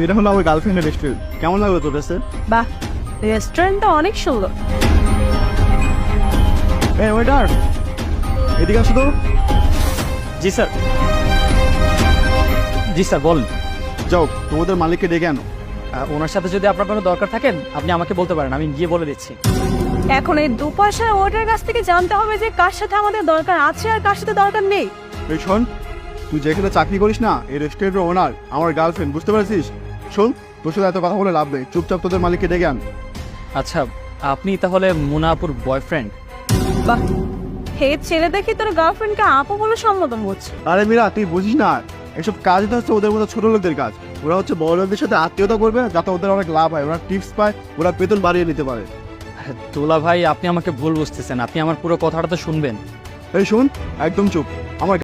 এটা হলো আমার গার্লফ্রেন্ডের রেস্টুরেন্ট। কেমন লাগলো তোর কাছে? বাহ, রেস্টুরেন্টটা অনেক সুন্দর। এই ওয়েটার, এদিকে আসো তো। জি স্যার। জি স্যার বলুন। যাও তোমাদের মালিককে ডেকে আনো। ওনার সাথে যদি আপনার কোনো দরকার থাকেন আপনি আমাকে বলতে পারেন, আমি গিয়ে বলে দিচ্ছি। এখন এই দুপাশে ওটার কাছ থেকে জানতে হবে যে কার সাথে আমাদের দরকার আছে আর কার সাথে দরকার নেই। এই শোন, তুই যেখানে চাকরি করিস না, এই রেস্টুরেন্টের ওনার আমার গার্লফ্রেন্ড, বুঝতে পারছিস? শোন, তোর সাথে এত কথা বলে লাভ নেই, চুপচাপ তোদের মালিককে ডেকে আন। আচ্ছা, আপনি তাহলে মুনাপুর বয়ফ্রেন্ড? বাহ, হে ছেলে দেখি তোর গার্লফ্রেন্ডকে আপু বলে সম্বোধন করছে। আরে মীরা, তুই বুঝিস না, এসব কাজ তো হচ্ছে ওদের মতো ছোট লোকদের কাজ। ওরা হচ্ছে বড় লোকদের সাথে আত্মীয়তা করবে যাতে ওদের অনেক লাভ হয়, ওরা টিপস পায়, ওরা বেতন বাড়িয়ে নিতে পারে। দুলা ভাই, আপনি আমাকে ভুল বুঝতেছেন, আপনি আমার পুরো কথাটা তো শুনবেন। এই শোন, একদম চুপ।